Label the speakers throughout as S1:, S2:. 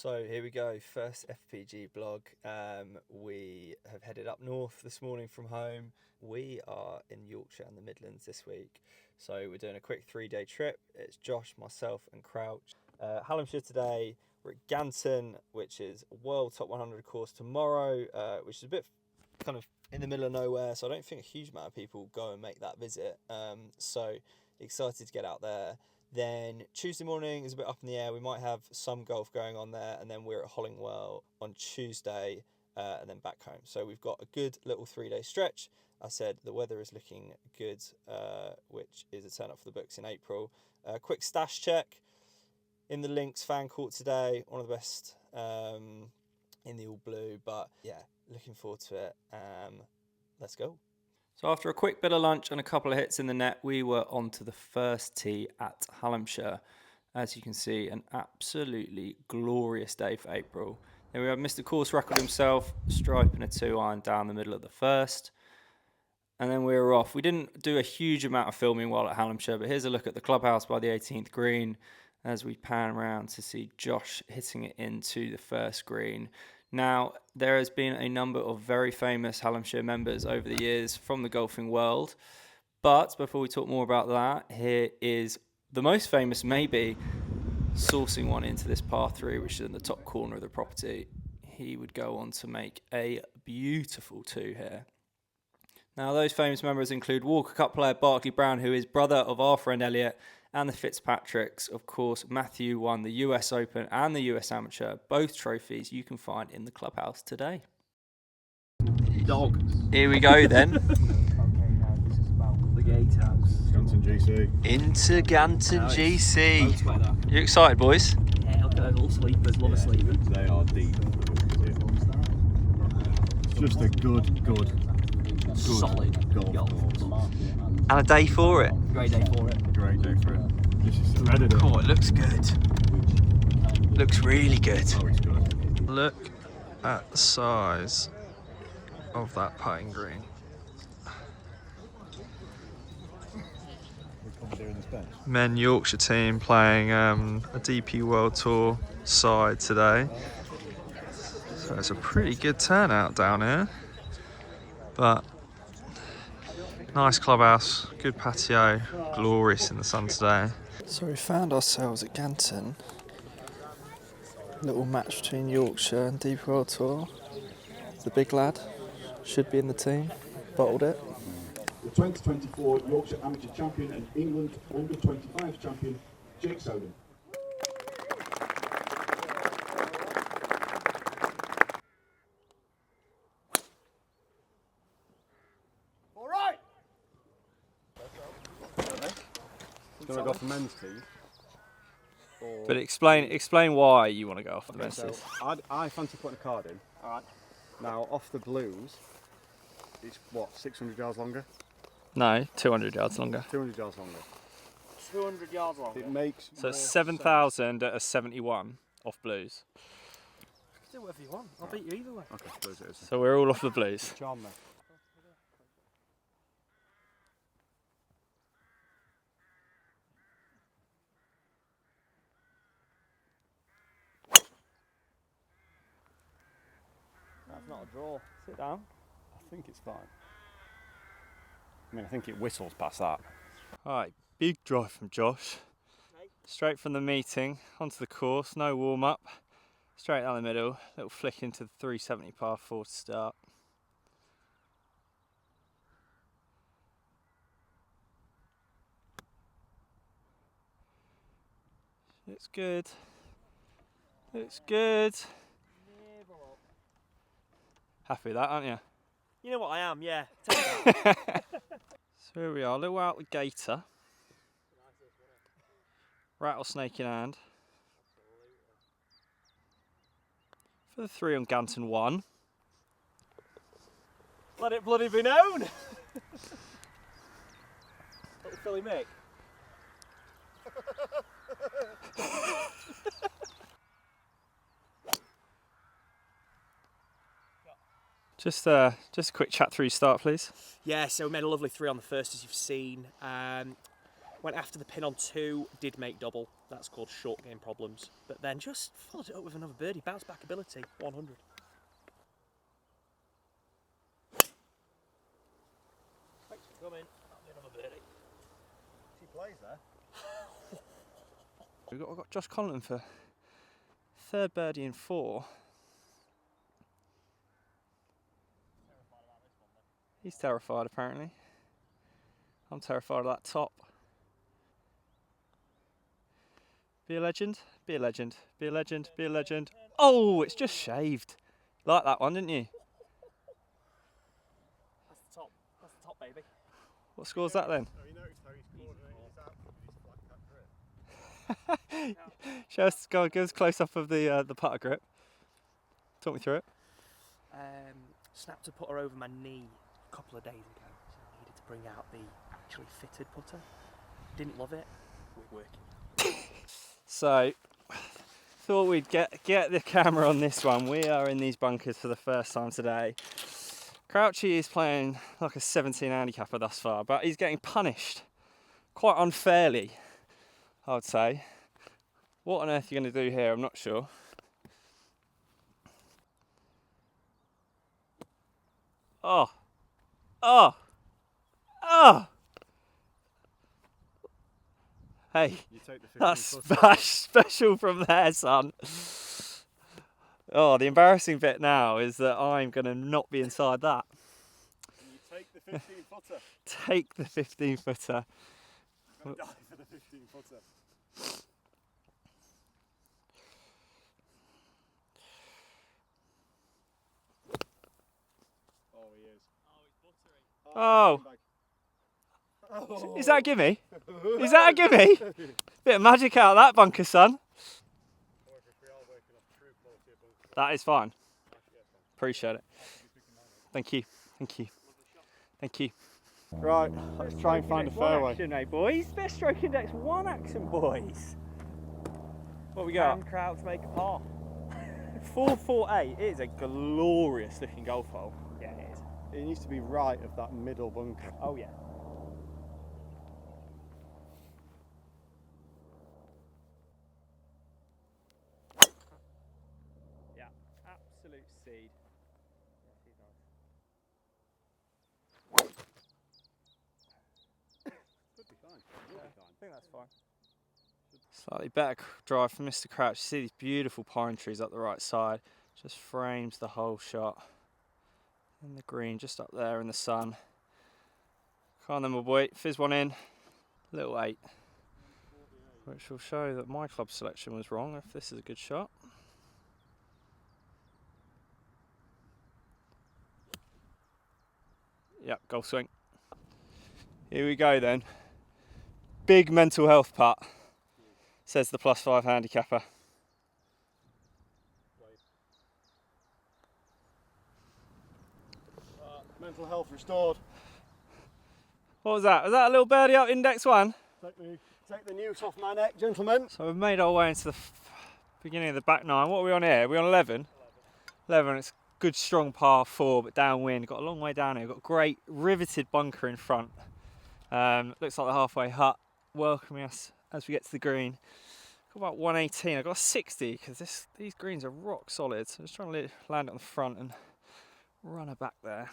S1: So here we go, first FPG blog. We have headed up north this morning from home. We are in Yorkshire and the Midlands this week. So we're doing a quick 3-day trip. It's Josh, myself and Crouch. Hallamshire today. We're at Ganton, which is World Top 100 course tomorrow, which is a bit kind of in the middle of nowhere. So I don't think a huge amount of people go and make that visit. So excited to get out there. Then Tuesday morning is a bit up in the air. We might have some golf going on there, and then we're at Hollinwell on Tuesday, and then back home. So we've got a good little 3-day stretch. I said the weather is looking good, which is a turn up for the books in April. Quick stash check in the Lynx fan court today. One of the best in the all blue, but yeah, looking forward to it. Let's go. So after a quick bit of lunch and a couple of hits in the net, we were on to the first tee at Hallamshire. As you can see, an absolutely glorious day for April. Then we have Mr. Course Record himself, striping a 2-iron down the middle of the first. And then we were off. We didn't do a huge amount of filming while at Hallamshire, but here's a look at the clubhouse by the 18th green as we pan around to see Josh hitting it into the first green. Now, there has been a number of very famous Hallamshire members over the years from the golfing world. But before we talk more about that, here is the most famous, maybe, sourcing one into this par 3, which is in the top corner of the property. He would go on to make a beautiful 2 here. Now, those famous members include Walker Cup player Barkley Brown, who is brother of our friend Elliot, and the Fitzpatricks. Of course, Matthew won the US Open and the US Amateur, both trophies you can find in the clubhouse today.
S2: Dog.
S1: Here we go then.
S2: The gatehouse.
S3: Ganton GC.
S1: Into Ganton GC.
S2: Boats weather.
S1: You excited, boys?
S2: Yeah, little sleepers, love a sleeper.
S3: They are deep. It's just a good
S2: Solid
S3: golf course.
S1: And a day for it.
S2: Great day for it.
S3: Great day for it. This is threaded.
S1: Oh, it looks good. Looks really good.
S3: Oh, it's good.
S1: Look at the size of that putting green. Men Yorkshire team playing a DP World Tour side today. So it's a pretty good turnout down here. But nice clubhouse, good patio, glorious in the sun today. So we found ourselves at Ganton. Little match between Yorkshire and DP World Tour. The big lad should be in the team, bottled it.
S4: The 2024 Yorkshire Amateur Champion and England Under-25 Champion, Jake Soden.
S3: All right. It's going to go for men's team.
S1: But explain why you want to go off the men's team.
S3: So I fancy putting a card in.
S2: All right.
S3: Now off the blues, it's what, 600 yards longer?
S1: No, 200 yards longer.
S3: 200 yards longer.
S2: 200 yards long.
S3: It makes
S1: So
S3: more
S1: it's 7,000 at a 71 off blues.
S2: Do whatever you want. I'll beat you either way.
S3: sense. Okay, blues it is.
S1: So we're all off the blues.
S3: Charm me.
S2: That's not a draw.
S1: Sit down.
S3: I think it's fine. I mean, I think it whistles past that.
S1: Alright, big drive from Josh. Straight from the meeting onto the course, no warm up. Straight down the middle, little flick into the 370 par 4 to start. Looks good. Looks good. Happy with that, aren't you?
S2: You know what I am, yeah. Take that.
S1: So here we are, a little out the gator. Rattlesnake in hand. For the 3 on Ganton 1.
S2: Let it bloody be known. Little Philly Mick.
S1: Just a quick chat through your start, please.
S2: Yeah, so we made a lovely 3 on the first, as you've seen. Went after the pin on 2, did make double. That's called short game problems. But then just followed it up with another birdie. Bounce back ability, 100. Thanks for coming. That'll be another birdie.
S3: She plays there.
S1: We've got Josh Conlon for 3rd birdie in 4. He's terrified apparently. I'm terrified of that top. Be a legend, be a legend, be a legend, be a legend. Oh, it's just shaved. Like that one, didn't you?
S2: That's the top, baby.
S1: What score's that then?
S3: Have you noticed how he's coordinating his out with his flat cut grip?
S1: Show us, go, give us a close up of the putter grip. Talk me through it.
S2: Snapped a putter over my knee a couple of days ago, so I needed to bring out the actually fitted putter. Didn't love it. We're working.
S1: So, thought we'd get the camera on this one. We are in these bunkers for the first time today. Crouchy is playing like a 17 handicapper thus far, but he's getting punished quite unfairly, I would say. What on earth are you going to do here? I'm not sure. Oh. Oh. Oh. Hey,
S3: You take the 15
S1: that's
S3: footer.
S1: special from there, son. Oh, the embarrassing bit now is that I'm going to not be inside that.
S3: And you take the 15 footer.
S1: Take the 15 footer.
S3: You're going to die for the 15 footer. Oh, he is.
S1: Oh.
S3: Oh.
S1: Is that a gimme? Is that a gimme? Bit of magic out of that bunker, son. That is fine. Appreciate it. Thank you. Thank you. Thank you.
S3: Right, let's try and find a fairway.
S1: Action, eh, boys? Best stroke index 1 action, boys. What we got?
S2: And Crouch make a par.
S1: 448. It is a glorious looking golf hole.
S2: Yeah, it is.
S3: It needs to be right of that middle bunker.
S2: Oh yeah.
S1: Yeah, absolute seed.
S3: Could be fine.
S1: I think that's fine. Slightly better drive from Mr. Crouch. You see these beautiful pine trees up the right side. Just frames the whole shot. And the green just up there in the sun. Come on then, my boy. Fizz one in. Little 8. Which will show that my club selection was wrong if this is a good shot. Yep, golf swing. Here we go then. Big mental health putt, says the +5 handicapper.
S3: Mental health restored.
S1: What was that? Was that a little birdie up index 1?
S3: Take the noose off my neck, gentlemen.
S1: So we've made our way into the beginning of the back 9. What are we on here? Are we on 11? 11, it's good strong par 4 but downwind. Got a long way down here. Got a great riveted bunker in front. Looks like the halfway hut welcoming us as we get to the green. Got about 118. I got a 60 because these greens are rock solid. So I'm just trying to land it on the front and run her back there.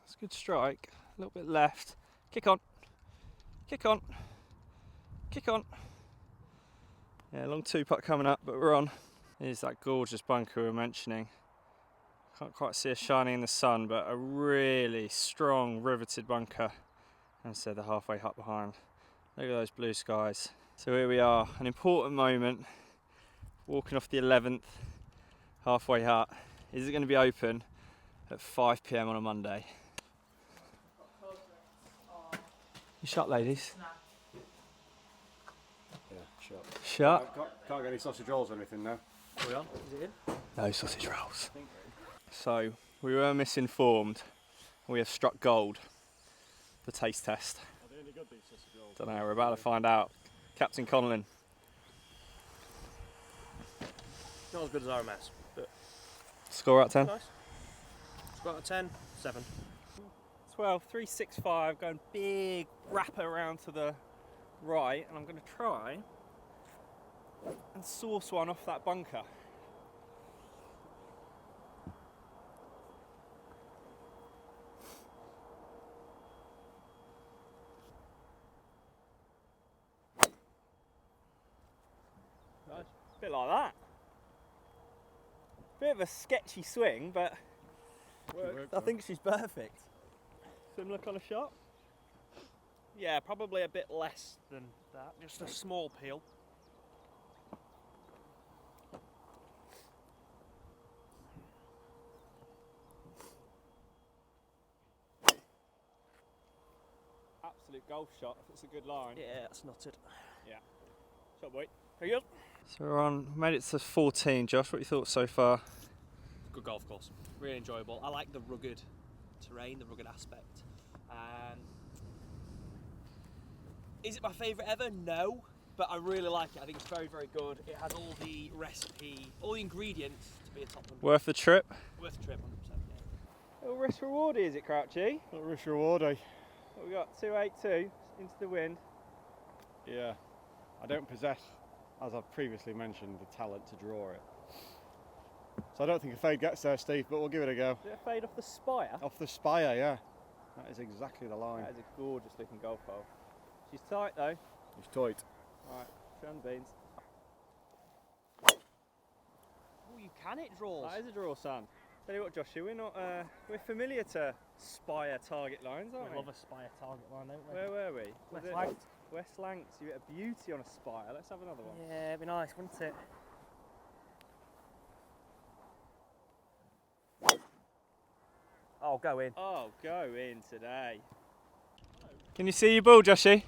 S1: It's a good strike. A little bit left. Kick on. Kick on. Kick on. Yeah, long 2-putt coming up, but we're on. Here's that gorgeous bunker we were mentioning. Can't quite see us shining in the sun, but a really strong riveted bunker. And so the halfway hut behind. Look at those blue skies. So here we are, an important moment. Walking off the 11th halfway hut. Is it going to be open at 5 PM on a Monday? You shut, ladies?
S3: Yeah, sure.
S1: Shut.
S3: Can't get any sausage rolls or anything now.
S2: Are we on? Is it in?
S1: No sausage rolls. So, we were misinformed. We have struck gold. The taste test.
S3: Are they any good, these sausage rolls?
S1: Don't know, we're about to find out. Captain Conlon.
S2: Not as good as RMS, but
S1: Score out 10?
S2: nice. Score out of 10, 7.
S1: 12, 365, going big wrapper around to the right, and I'm going to try and source one off that bunker. Bit like that. Bit of a sketchy swing, but I think she's perfect. Similar kind of shot?
S2: Yeah, probably a bit less than that. Just a small peel.
S1: Absolute golf shot if it's a good line.
S2: Yeah, that's nutted.
S1: Yeah. Shot, boy.
S2: Very good.
S1: So we're on, made it to 14. Josh, what you thought so far?
S2: Good golf course. Really enjoyable. I like the rugged terrain, the rugged aspect. Is it my favourite ever? No. But I really like it. I think it's very, very good. It has all the recipe, all the ingredients to be a top 100.
S1: Worth the trip?
S2: Worth the trip, 100%. Yeah.
S1: Little risk rewardy, is it, Crouchy?
S3: Not risk rewardy.
S1: What we got? 282 into the wind.
S3: Yeah. I don't possess, as I've previously mentioned, the talent to draw it. So I don't think a fade gets there, Steve, but we'll give it a go.
S1: Is it a fade off the spire?
S3: Off the spire, yeah. That is exactly the line.
S1: That is a gorgeous looking golf hole. She's tight though.
S3: It's tight.
S1: Alright, show 'em the beans.
S2: Oh, you can it draws.
S1: That is a draw, son. Tell you what, Joshua, we're familiar to spire target lines, aren't
S2: We
S1: we?
S2: love a spire target line, don't we?
S1: Where were we? Was
S2: West
S1: it
S2: Lancs.
S1: West Lancs. You hit a beauty on a spire. Let's have another one.
S2: Yeah, it'd be nice, wouldn't it? Oh, go in.
S1: Oh, go in today. Can you see your ball, Joshy?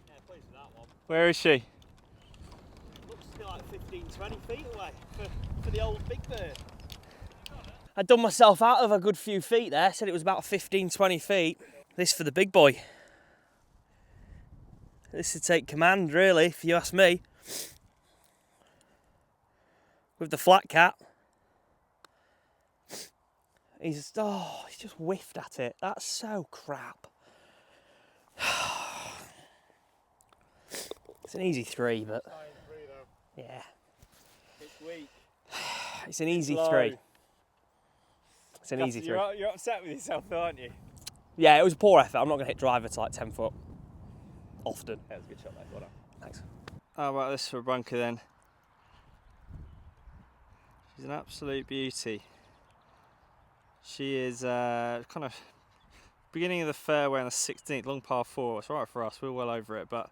S2: Yeah, pleased with that one.
S1: Where is she?
S2: Looks to be like 15, 20 feet away for the old big bird. I'd done myself out of a good few feet there, said it was about 15, 20 feet. This for the big boy. This would take command, really, if you ask me. With the flat cat. He's just whiffed at it. That's so crap. It's an easy 3, but yeah.
S1: It's weak.
S2: It's an easy
S1: low.
S2: 3. It's an easy 3.
S1: You're upset with yourself, though, aren't you?
S2: Yeah, it was a poor effort. I'm not going to hit driver to like 10 foot. Often.
S1: That was a good shot, mate. Well done.
S2: Thanks.
S1: How about this for a bunker then? She's an absolute beauty. She is kind of beginning of the fairway on the 16th, long par 4. It's all right for us, we're well over it, but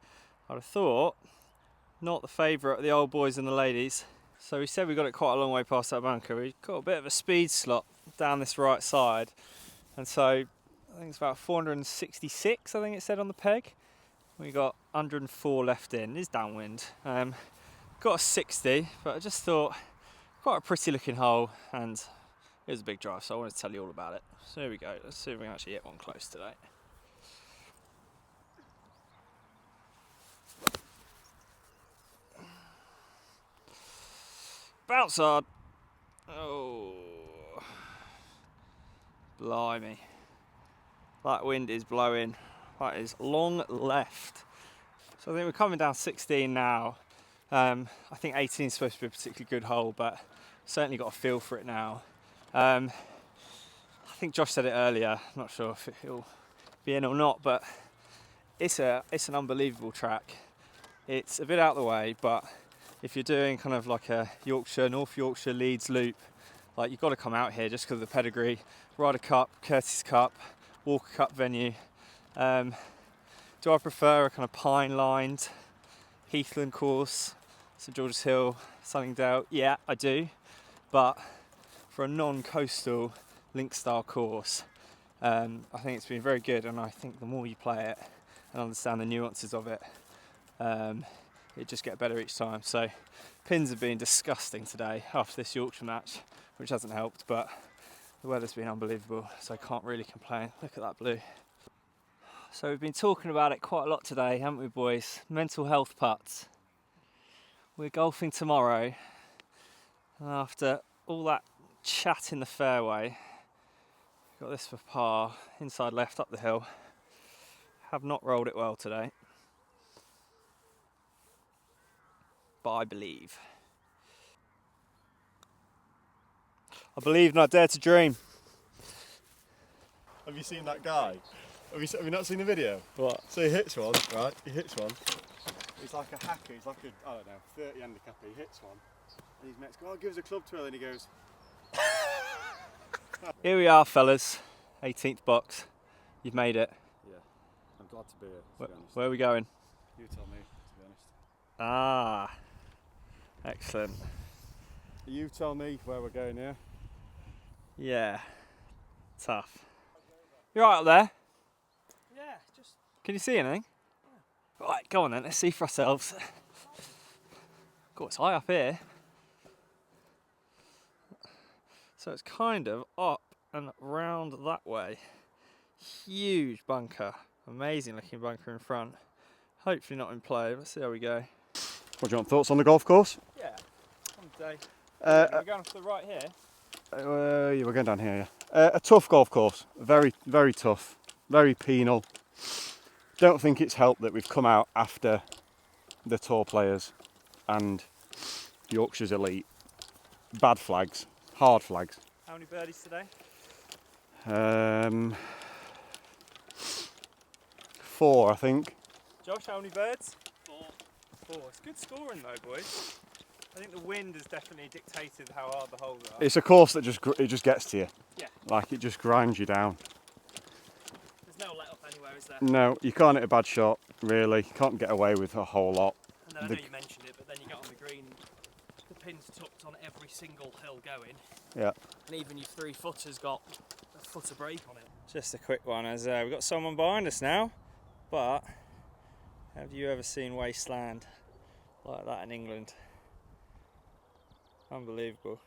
S1: I'd have thought not the favourite of the old boys and the ladies. So we said we got it quite a long way past that bunker. We got a bit of a speed slot down this right side, and so I think it's about 466, I think it said on the peg. We got 104 left in. It is downwind. Got a 60, but I just thought quite a pretty looking hole, and it was a big drive, so I wanted to tell you all about it. So here we go. Let's see if we can actually hit one close today. Bounce hard. Oh, blimey. That wind is blowing. That is long left. So I think we're coming down 16 now. I think 18 is supposed to be a particularly good hole, but certainly got a feel for it now. I think Josh said it earlier. I'm not sure if it'll be in or not, but it's an unbelievable track. It's a bit out of the way, but if you're doing kind of like a North Yorkshire Leeds loop, like you've got to come out here just because of the pedigree. Ryder Cup, Curtis Cup, Walker Cup venue. Do I prefer a kind of pine-lined heathland course, St George's Hill, Sunningdale? Yeah, I do. But for a non-coastal link-style course, I think it's been very good, and I think the more you play it and understand the nuances of it, it just gets better each time. So pins have been disgusting today after this Yorkshire match, which hasn't helped, but the weather's been unbelievable, so I can't really complain. Look at that blue. So we've been talking about it quite a lot today, haven't we, boys? Mental health putts. We're golfing tomorrow, and after all that chat in the fairway, Got this for par, inside left up the hill. Have not rolled it well today, but I believe. I believe and I dare to dream.
S3: Have you seen that guy? Have you not seen the video?
S1: What?
S3: So he hits one, right? He hits one. He's like a hacker. He's like a, I don't know, 30 handicapper. He hits one. And his mates go, oh, give us a club twirl. And he goes...
S1: Here we are, fellas. 18th box. You've made it.
S3: Yeah, I'm glad to be here, to be honest.
S1: Where are we going?
S3: You tell me, to be honest.
S1: Ah, excellent.
S3: You tell me where we're going here.
S1: Yeah, tough. You right up there?
S2: Yeah, just.
S1: Can you see anything? Yeah. Right, go on then, let's see for ourselves. God, it's high up here. So it's kind of up and round that way. Huge bunker. Amazing looking bunker in front. Hopefully not in play. Let's see how we go.
S3: What do you want, thoughts on the golf course?
S1: Yeah, one day. We're going to the right here.
S3: Yeah, we're going down here, yeah. A tough golf course. Very, very tough. Very penal. Don't think it's helped that we've come out after the tour players and Yorkshire's elite. Bad flags. Hard flags.
S1: How many birdies today?
S3: 4, I think.
S1: Josh, how many birds? 4. It's good scoring though, boys. I think the wind has definitely dictated how hard the holes are.
S3: It's a course that just gets to you.
S1: Yeah.
S3: Like it just grinds you down.
S2: There's no let up anywhere, is there?
S3: No, you can't hit a bad shot, really. You can't get away with a whole lot.
S2: And then I know you mentioned it, but then you get on the green, the pin's tucked on every single hill going.
S3: Yeah.
S2: And even your 3-footer's got a foot of break on it.
S1: Just a quick one, as we've got someone behind us now, but have you ever seen wasteland like that in England? Unbelievable.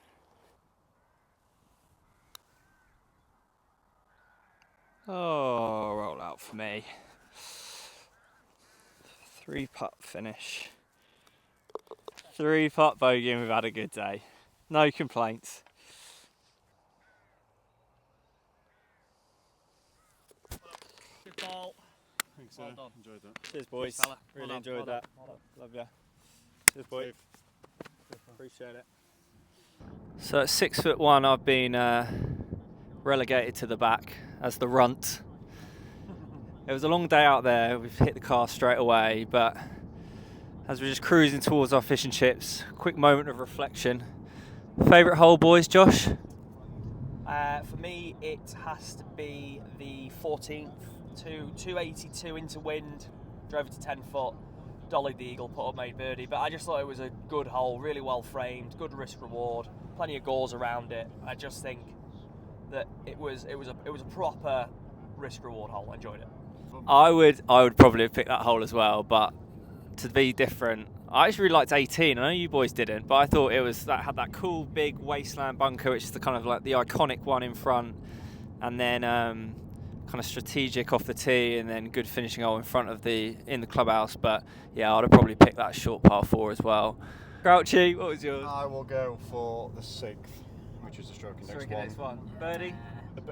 S1: Oh, roll out for me. 3-putt finish. 3-putt bogey and we've had a good day. No complaints.
S2: Good ball.
S3: Thanks,
S2: Well done.
S3: Enjoyed that.
S1: Cheers, boys.
S2: Fella.
S1: Really
S2: Well done,
S1: enjoyed
S2: well
S1: that.
S2: done.
S1: Love ya. Cheers, boys. Appreciate it.
S5: So at 6'1", I've been relegated to the back as the runt. It was a long day out there. We've hit the car straight away, but as we're just cruising towards our fish and chips, quick moment of reflection. Favourite hole, boys, Josh?
S2: For me, it has to be the 14th to 282 into wind. Drove it to 10 foot. Dollied the eagle, put up, made birdie. But I just thought it was a good hole, really well framed, good risk reward, plenty of gauze around it. I just think that it was a proper risk reward hole. I enjoyed it.
S5: I would probably have picked that hole as well, but to be different, I actually really liked 18. I know you boys didn't, but I thought it was that had that cool big wasteland bunker, which is the kind of like the iconic one in front, and then kind of strategic off the tee, and then good finishing hole in front of in the clubhouse. But yeah, I'd have probably picked that short par 4 as well. Grouchy, what was yours?
S3: I will go for the 6th, which is the stroking next one.
S1: Birdie.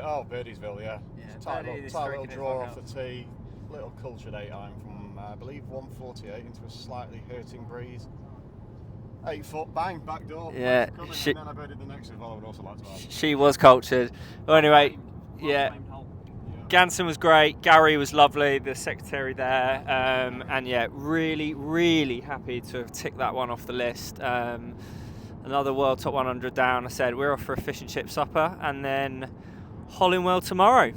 S3: Oh, Birdiesville, yeah. Tight little draw off the tee. Little cultured 8-iron from, I believe, 148 into a slightly hurting breeze. 8 foot, bang, back door.
S5: Yeah,
S3: and then I birdied the next one. I would also like to add.
S5: She was cultured. Well, anyway, yeah. Ganton was great, Gary was lovely, the secretary there, and yeah, really, really happy to have ticked that one off the list. Another World Top 100 down. I said we're off for a fish and chip supper, and then Hollinwell tomorrow.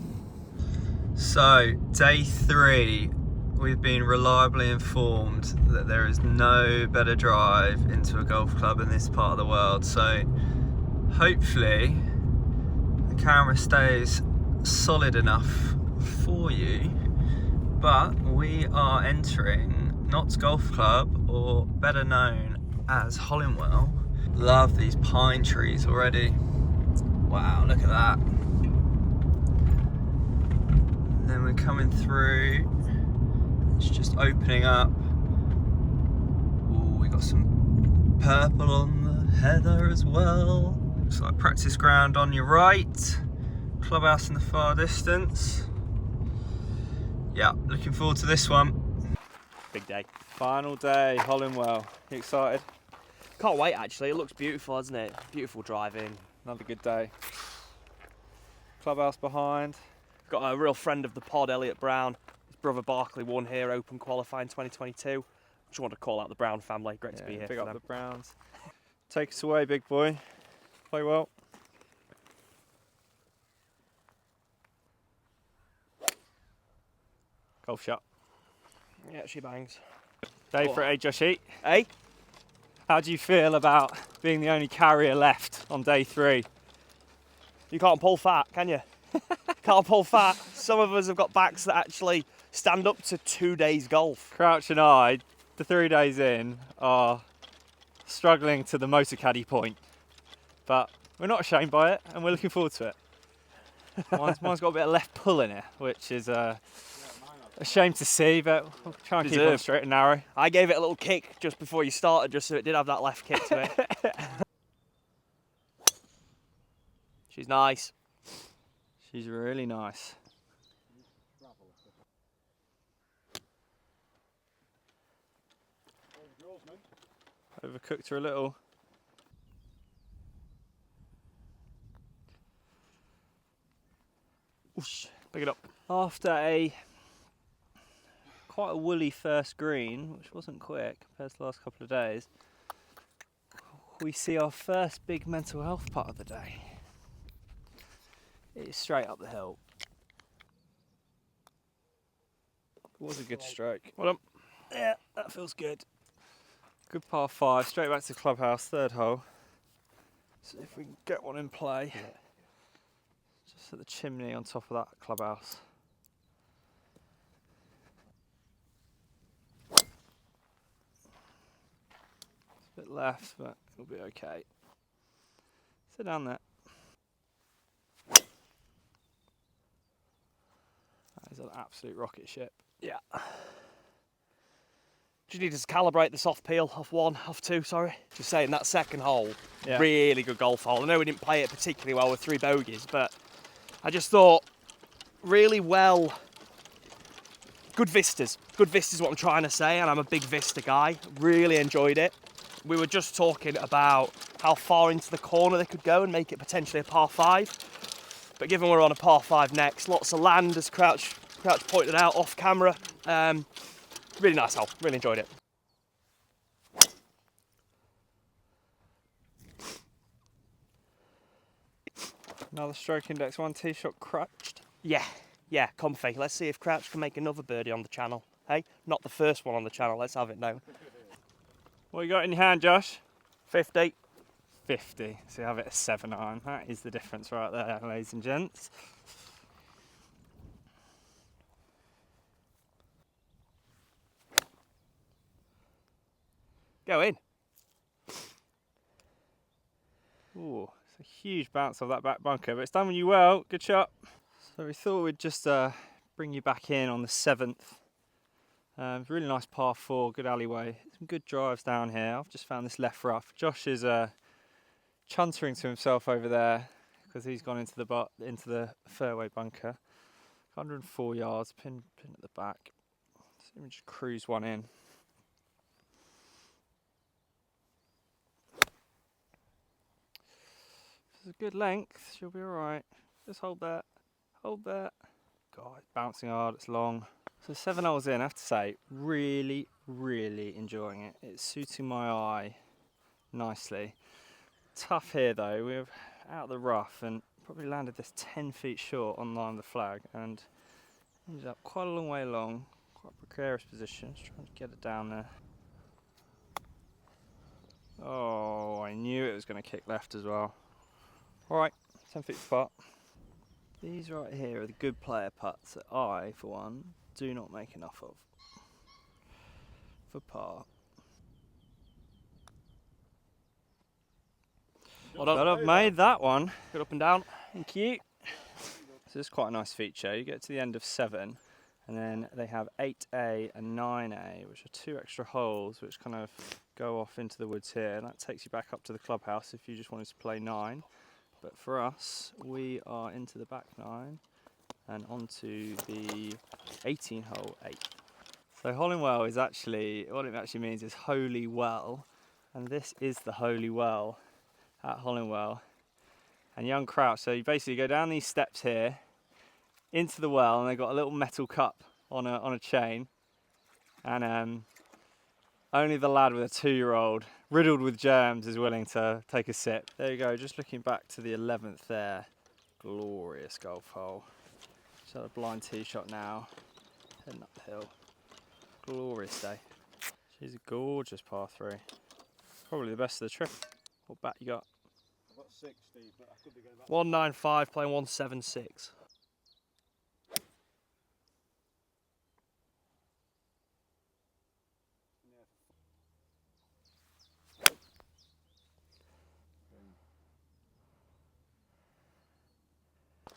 S1: So, day 3, we've been reliably informed that there is no better drive into a golf club in this part of the world. So, hopefully, the camera stays solid enough for you. But we are entering Notts Golf Club, or better known as Hollinwell. Love these pine trees already. Wow, look at that. Then we're coming through, it's just opening up. Ooh, we got some purple on the heather as well. Looks like practice ground on your right. Clubhouse in the far distance. Yeah, looking forward to this one.
S2: Big day.
S1: Final day, Hollinwell. You excited?
S2: Can't wait actually, it looks beautiful, doesn't it? Beautiful driving.
S1: Another good day. Clubhouse behind.
S2: Got a real friend of the pod, Elliot Brown. His brother Barkley won here, Open qualifying 2022. Just want to call out the Brown family, great to be here.
S1: Big
S2: for
S1: up
S2: them.
S1: the Browns. Take us away, big boy. Play well. Golf shot.
S2: Yeah, she bangs.
S1: Day for it, Josh Eat.
S2: Hey?
S1: How do you feel about being the only carrier left on day 3?
S2: You can't pull fat, can you? Can't pull fat. Some of us have got backs that actually stand up to 2 days golf.
S1: Crouch and I, the 3 days in, are struggling to the motor caddy point. But we're not ashamed by it and we're looking forward to it. Mine's got a bit of left pull in it, which is a shame to see, but we'll try and keep on straight and narrow.
S2: I gave it a little kick just before you started, just so it did have that left kick to it. She's nice.
S1: She's really nice. Overcooked her a little.
S2: Oosh, pick it up.
S1: After quite a woolly first green, which wasn't quick compared to the last couple of days, we see our first big mental health part of the day. It is straight up the hill. It was a good stroke.
S2: Well done. Yeah, that feels good.
S1: Good par 5, straight back to the clubhouse, third hole. See if we can get one in play.
S2: Yeah.
S1: Just at the chimney on top of that clubhouse. It's a bit left, but it'll be okay. Sit down there. That is an absolute rocket ship.
S2: Yeah. Just need to calibrate the soft peel off 1, off 2, sorry. Just saying, that second hole,
S1: Yeah.
S2: really good golf hole. I know we didn't play it particularly well with 3 bogeys, but I just thought really well, good vistas. Good vistas is what I'm trying to say, and I'm a big vista guy. Really enjoyed it. We were just talking about how far into the corner they could go and make it potentially a par 5. But given we're on a par 5 next, lots of land, as Crouch pointed out off camera. Really nice hole, really enjoyed it.
S1: Another stroke index 1 tee shot crutched.
S2: Yeah, comfy. Let's see if Crouch can make another birdie on the channel. Hey, not the first one on the channel, let's have it now.
S1: What you got in your hand, Josh?
S2: 50.
S1: 50. So you have it a 7 iron. That is the difference right there, ladies and gents.
S2: Go in.
S1: Ooh, it's a huge bounce off that back bunker, but it's done you well. Good shot. So we thought we'd just bring you back in on the 7th. Really nice par 4, good alleyway. Some good drives down here. I've just found this left rough. Josh is chuntering to himself over there because he's gone into the fairway bunker. 104 yards, pin at the back. So let me just cruise one in. It's a good length, she'll be alright. Just hold that, hold that. God, it's bouncing hard, it's long. So 7 holes in, I have to say, really enjoying it. It's suiting my eye nicely. Tough here though, we're out of the rough and probably landed this 10 feet short on line of the flag and ended up quite a long way along, quite a precarious position, just trying to get it down there. Oh, I knew it was going to kick left as well. Alright, 10 feet apart. These right here are the good player putts that I, for one, do not make enough of. For par.
S2: Well done.
S1: But I've made that one.
S2: Good up and down.
S1: Thank you. So this is quite a nice feature. You get to the end of 7 and then they have 8A and 9A, which are 2 extra holes which kind of go off into the woods here, and that takes you back up to the clubhouse if you just wanted to play 9. But for us, we are into the back 9 and onto the 18-hole 8. So Hollinwell is actually, what it actually means is holy well, and this is the holy well at Hollinwell. And young crouch, so you basically go down these steps here into the well, and they've got a little metal cup on a chain, and only the lad with a 2-year-old riddled with germs is willing to take a sip. There you go, just looking back to the 11th there. Glorious golf hole. Just had a blind tee shot now, heading up the hill. Glorious day. She's a gorgeous par 3. Probably the best of the trip. What bat you got?
S3: I've got 6, Steve, but I could be going back.
S2: 195 playing 176.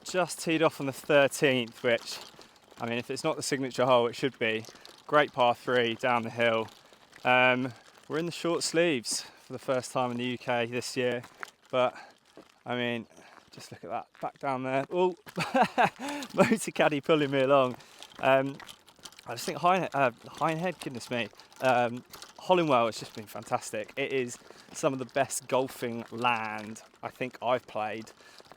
S1: Just teed off on the 13th, which, I mean, if it's not the signature hole, it should be. Great par 3 down the hill. We're in the short sleeves for the first time in the UK this year, but I mean, just look at that back down there. Oh, motor caddy pulling me along. I just think Hindhead, goodness me. Hollinwell has just been fantastic. It is some of the best golfing land I think I've played.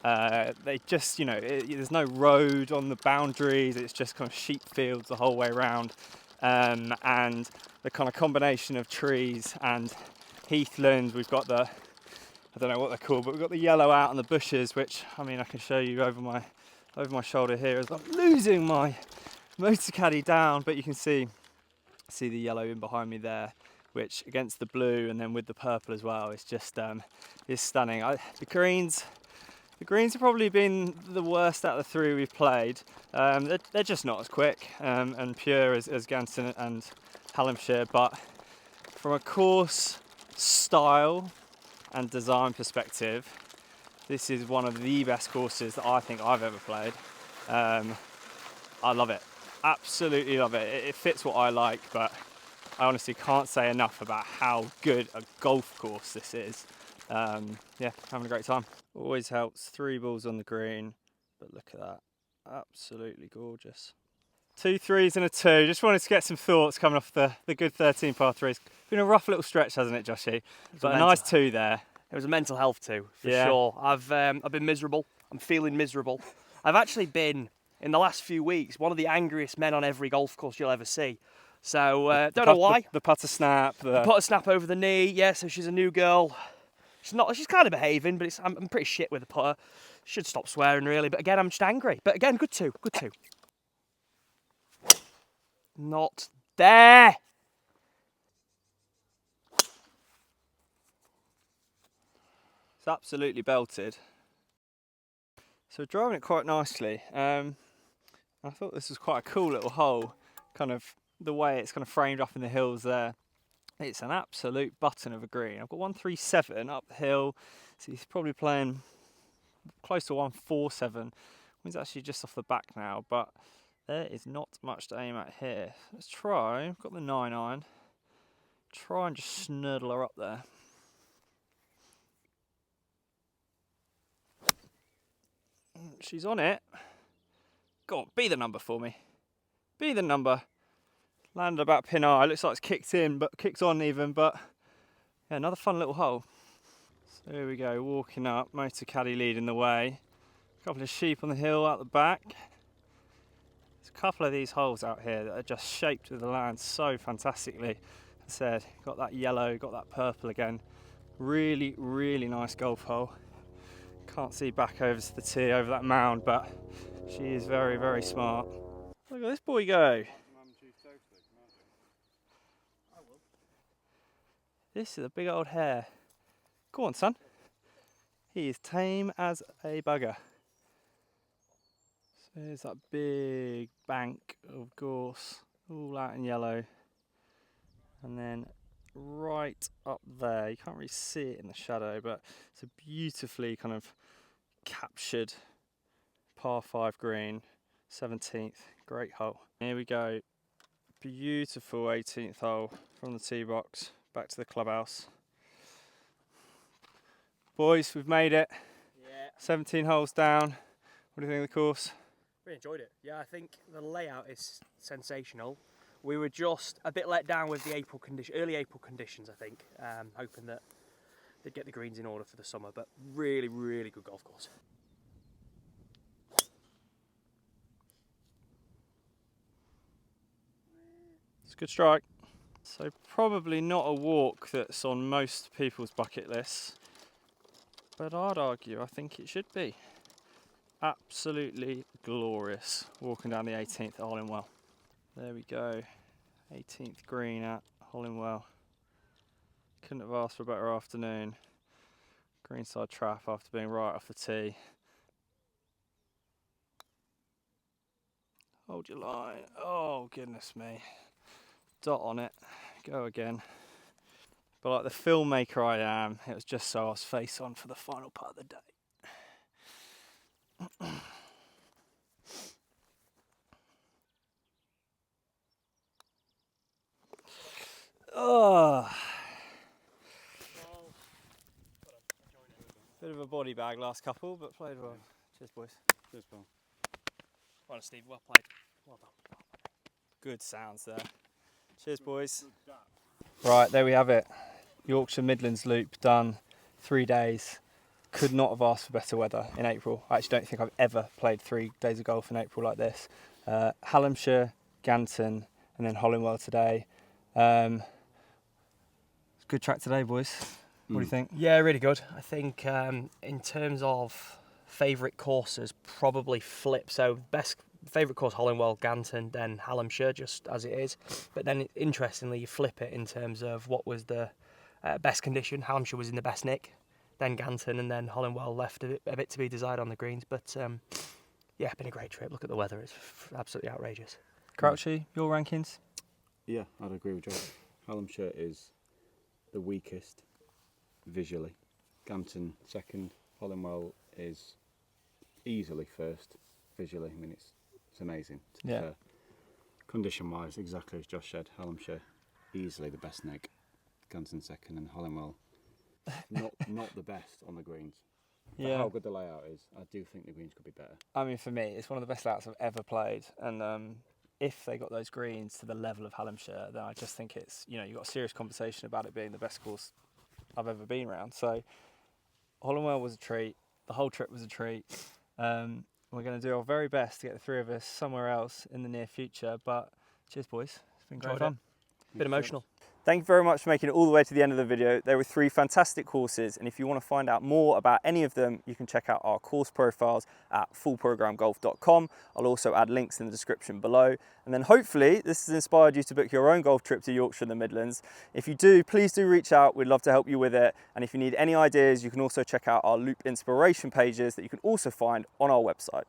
S1: They just, there's no road on the boundaries, it's just kind of sheep fields the whole way around, and the kind of combination of trees and heathland. We've got the, I don't know what they're called, but we've got the yellow out on the bushes, which, I mean, I can show you over my shoulder here as I'm losing my motor caddy down, but you can see the yellow in behind me there, which against the blue and then with the purple as well, it's just is stunning. The greens have probably been the worst out of the 3 we've played. They're just not as quick and pure as Ganton and Hallamshire, but from a course style and design perspective, this is one of the best courses that I think I've ever played. I love it, absolutely love it. It fits what I like, but I honestly can't say enough about how good a golf course this is. Yeah, having a great time. Always helps, 3 balls on the green, but look at that, absolutely gorgeous. 2 3s and a 2. Just wanted to get some thoughts coming off the good 13 par 3s. Been a rough little stretch, hasn't it, Joshy? But a nice 2 there.
S2: It was a mental health 2, for
S1: Yeah.
S2: sure. I've been miserable. I'm feeling miserable. I've actually been, in the last few weeks, one of the angriest men on every golf course you'll ever see. So, don't know why.
S1: The putter snap.
S2: Put a snap over the knee. Yeah, so she's a new girl. She's kind of behaving, but I'm pretty shit with the putter. Should stop swearing, really. But again, I'm just angry. But again, good 2. Not there.
S1: It's absolutely belted. So we're driving it quite nicely. I thought this was quite a cool little hole, kind of the way it's kind of framed up in the hills there. It's an absolute button of a green. I've got 137 up the hill, so he's probably playing close to 147. He's actually just off the back now, but there is not much to aim at here. Let's try, I've got the 9 iron, try and just snurdle her up there. She's on it. Go on, be the number for me. Be the number. Landed about pin eye. Looks like it's kicked in, but kicked on even. But yeah, another fun little hole. So here we go, walking up. Motor caddy leading the way. A couple of sheep on the hill out the back. There's a couple of these holes out here that are just shaped with the land so fantastically. As I said, got that yellow, got that purple again. Really, really nice golf hole. Can't see back over to the tee over that mound, but she is very, very smart. Look at this boy go. This is a big old hare. Go on, son. He is tame as a bugger. So there's that big bank of gorse, all out in yellow. And then right up there, you can't really see it in the shadow, but it's a beautifully kind of captured par 5 green, 17th, great hole. Here we go, beautiful 18th hole from the tee box, back to the clubhouse. Boys, we've made it.
S2: Yeah,
S1: 17 holes down. What do you think of the course?
S2: Really enjoyed it. Yeah, I think the layout is sensational. We were just a bit let down with the early April conditions, I think. Hoping that they'd get the greens in order for the summer, but really, really good golf course.
S1: It's a good strike. So probably not a walk that's on most people's bucket lists, but I'd argue I think it should be. Absolutely glorious walking down the 18th at Hollinwell. There we go, 18th green at Hollinwell. Couldn't have asked for a better afternoon. Greenside trap after being right off the tee. Hold your line. Oh goodness me. Dot on it. Go again. But like the filmmaker I am, it was just so I was face on for the final part of the day. Oh. Bit of a body bag last couple, but played well. Cheers, boys.
S3: Cheers, Paul.
S2: Well, Steve, well played. Well done.
S1: Good sounds there. Cheers, boys. Right, there we have it. Yorkshire Midlands loop done. 3 days. Could not have asked for better weather in April. I actually don't think I've ever played 3 days of golf in April like this. Hallamshire, Ganton, and then Hollinwell today. Good track today, boys. What do you think?
S2: Yeah, really good. I think in terms of favourite courses, probably flip. So best favourite course, Hollinwell, Ganton, then Hallamshire, just as it is. But then interestingly, you flip it in terms of what was the best condition. Hallamshire was in the best nick, then Ganton, and then Hollinwell left a bit to be desired on the greens. But yeah, been a great trip. Look at the weather; it's absolutely outrageous.
S1: Crouchy, your rankings?
S3: Yeah, I'd agree with Joe. Hallamshire is the weakest visually. Ganton second. Hollinwell is easily first visually. I mean, it's amazing.
S1: Yeah.
S3: Condition-wise, exactly as Josh said, Hallamshire easily the best nick. Ganton second, and Hollinwell not the best on the greens. For how good the layout is, I do think the greens could be better.
S1: I mean, for me, it's one of the best layouts I've ever played, and if they got those greens to the level of Hallamshire, then I just think it's, you've got a serious conversation about it being the best course I've ever been around. So Hollinwell was a treat. The whole trip was a treat. We're going to do our very best to get the 3 of us somewhere else in the near future. But cheers, boys. It's been great fun.
S2: Bit emotional.
S1: Thank you very much for making it all the way to the end of the video. There were 3 fantastic courses, and if you want to find out more about any of them, you can check out our course profiles at fullprogramgolf.com. I'll also add links in the description below. And then hopefully this has inspired you to book your own golf trip to Yorkshire and the Midlands. If you do, please do reach out. We'd love to help you with it. And if you need any ideas, you can also check out our Loop inspiration pages that you can also find on our website.